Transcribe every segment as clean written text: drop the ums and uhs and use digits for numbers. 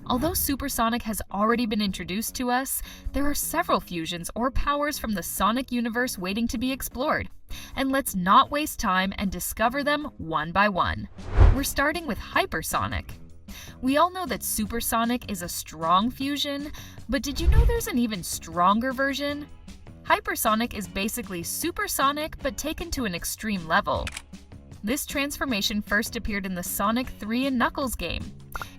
Although Supersonic has already been introduced to us, there are several fusions or powers from the Sonic universe waiting to be explored. And let's not waste time and discover them one by one. We're starting with Hypersonic. We all know that Supersonic is a strong fusion, but did you know there's an even stronger version? Hypersonic is basically supersonic but taken to an extreme level. This transformation first appeared in the Sonic 3 and Knuckles game.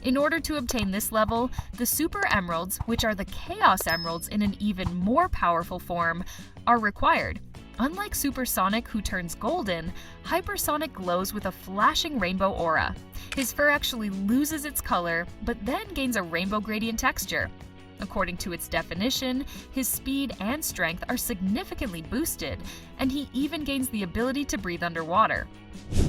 In order to obtain this level, the Super Emeralds, which are the Chaos Emeralds in an even more powerful form, are required. Unlike Supersonic, who turns golden, Hypersonic glows with a flashing rainbow aura. His fur actually loses its color, but then gains a rainbow gradient texture. According to its definition, his speed and strength are significantly boosted, and he even gains the ability to breathe underwater.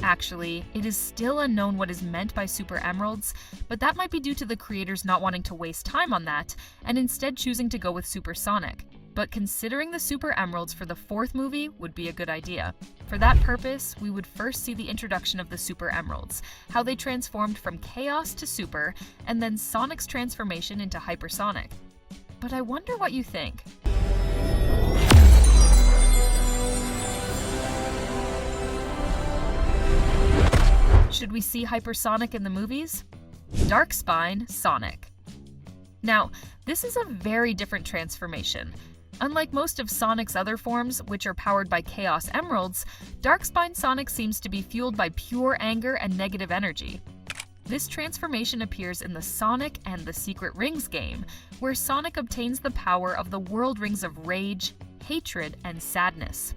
Actually, it is still unknown what is meant by Super Emeralds, but that might be due to the creators not wanting to waste time on that, and instead choosing to go with Supersonic. But considering the Super Emeralds for the fourth movie would be a good idea. For that purpose, we would first see the introduction of the Super Emeralds, how they transformed from Chaos to Super, and then Sonic's transformation into Hypersonic. But I wonder what you think. Should we see Hypersonic in the movies? Darkspine Sonic. Now, this is a very different transformation. Unlike most of Sonic's other forms, which are powered by Chaos Emeralds, Darkspine Sonic seems to be fueled by pure anger and negative energy. This transformation appears in the Sonic and the Secret Rings game, where Sonic obtains the power of the World Rings of Rage, Hatred, and Sadness.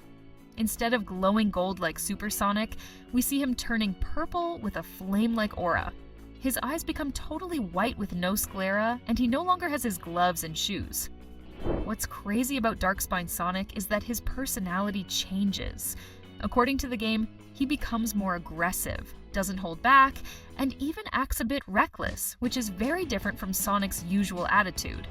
Instead of glowing gold like Supersonic, we see him turning purple with a flame-like aura. His eyes become totally white with no sclera, and he no longer has his gloves and shoes. What's crazy about Darkspine Sonic is that his personality changes. According to the game, he becomes more aggressive, doesn't hold back, and even acts a bit reckless, which is very different from Sonic's usual attitude.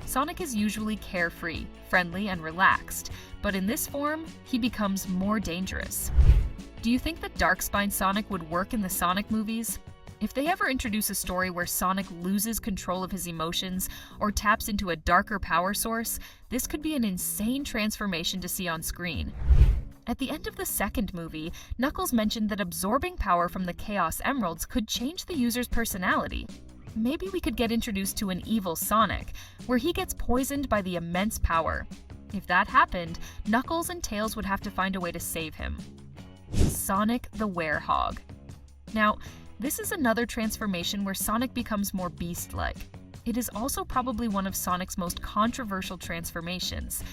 Sonic is usually carefree, friendly, and relaxed, but in this form, he becomes more dangerous. Do you think that Darkspine Sonic would work in the Sonic movies? If they ever introduce a story where Sonic loses control of his emotions or taps into a darker power source, this could be an insane transformation to see on screen. At the end of the second movie, Knuckles mentioned that absorbing power from the Chaos Emeralds could change the user's personality. Maybe we could get introduced to an evil Sonic, where he gets poisoned by the immense power. If that happened, Knuckles and Tails would have to find a way to save him. Sonic the Werehog. Now, this is another transformation where Sonic becomes more beast-like. It is also probably one of Sonic's most controversial transformations.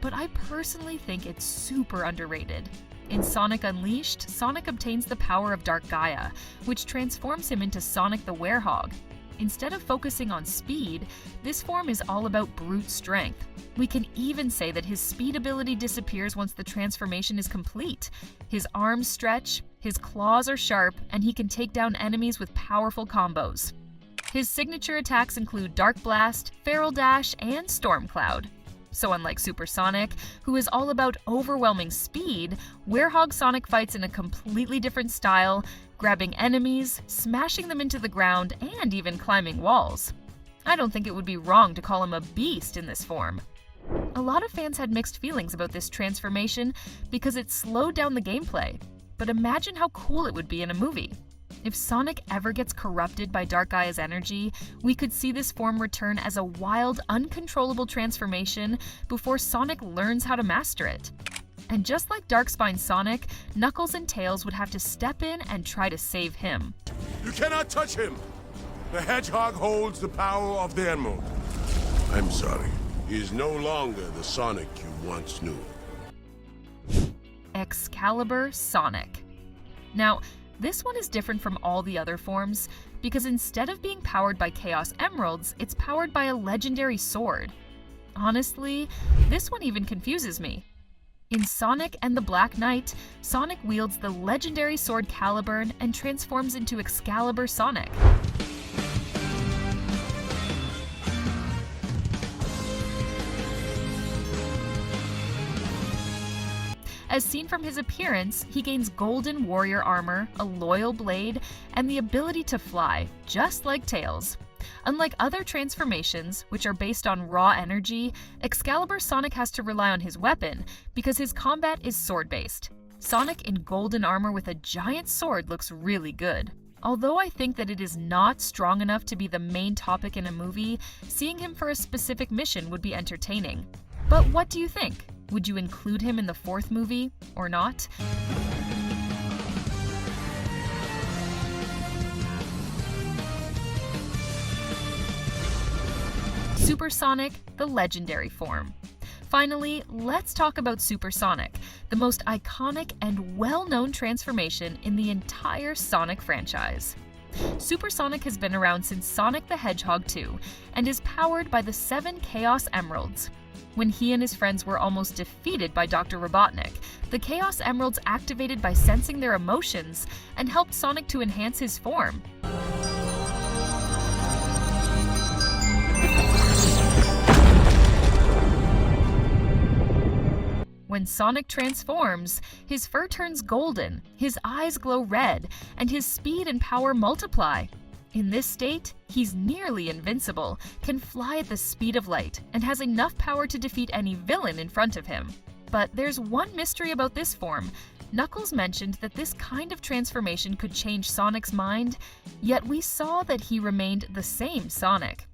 But I personally think it's super underrated. In Sonic Unleashed, Sonic obtains the power of Dark Gaia, which transforms him into Sonic the Werehog. Instead of focusing on speed, this form is all about brute strength. We can even say that his speed ability disappears once the transformation is complete. His arms stretch, his claws are sharp, and he can take down enemies with powerful combos. His signature attacks include Dark Blast, Feral Dash, and Storm Cloud. So unlike Supersonic, who is all about overwhelming speed, Werehog Sonic fights in a completely different style, grabbing enemies, smashing them into the ground, and even climbing walls. I don't think it would be wrong to call him a beast in this form. A lot of fans had mixed feelings about this transformation because it slowed down the gameplay, but imagine how cool it would be in a movie. If Sonic ever gets corrupted by Dark Gaia's energy, we could see this form return as a wild, uncontrollable transformation before Sonic learns how to master it. And just like Darkspine Sonic, Knuckles and Tails would have to step in and try to save him. You cannot touch him! The hedgehog holds the power of the emerald. I'm sorry. He is no longer the Sonic you once knew. Excalibur Sonic. Now, this one is different from all the other forms, because instead of being powered by Chaos Emeralds, it's powered by a legendary sword. Honestly, this one even confuses me. In Sonic and the Black Knight, Sonic wields the legendary sword Caliburn and transforms into Excalibur Sonic. As seen from his appearance, he gains golden warrior armor, a loyal blade, and the ability to fly, just like Tails. Unlike other transformations, which are based on raw energy, Excalibur Sonic has to rely on his weapon because his combat is sword-based. Sonic in golden armor with a giant sword looks really good. Although I think that it is not strong enough to be the main topic in a movie, seeing him for a specific mission would be entertaining. But what do you think? Would you include him in the fourth movie, or not? Supersonic, the legendary form. Finally, let's talk about Supersonic, the most iconic and well-known transformation in the entire Sonic franchise. Supersonic has been around since Sonic the Hedgehog 2 and is powered by the 7 Chaos Emeralds. When he and his friends were almost defeated by Dr. Robotnik, the Chaos Emeralds activated by sensing their emotions and helped Sonic to enhance his form. When Sonic transforms, his fur turns golden, his eyes glow red, and his speed and power multiply. In this state, he's nearly invincible, can fly at the speed of light, and has enough power to defeat any villain in front of him. But there's one mystery about this form. Knuckles mentioned that this kind of transformation could change Sonic's mind, yet we saw that he remained the same Sonic.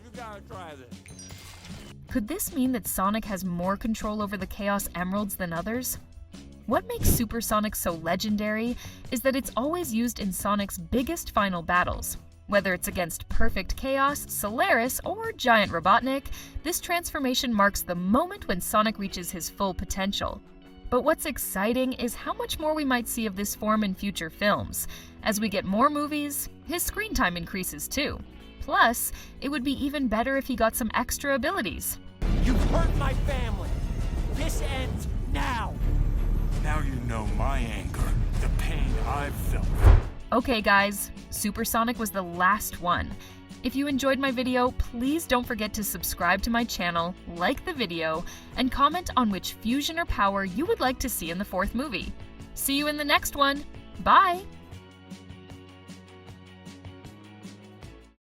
You gotta try this. Could this mean that Sonic has more control over the Chaos Emeralds than others? What makes Supersonic so legendary is that it's always used in Sonic's biggest final battles. Whether it's against Perfect Chaos, Solaris, or Giant Robotnik, this transformation marks the moment when Sonic reaches his full potential. But what's exciting is how much more we might see of this form in future films. As we get more movies, his screen time increases too. Plus, it would be even better if he got some extra abilities. You've hurt my family. This ends now. Now you know my anger, the pain I've felt. Okay guys, Supersonic was the last one. If you enjoyed my video, please don't forget to subscribe to my channel, like the video, and comment on which fusion or power you would like to see in the fourth movie. See you in the next one. Bye!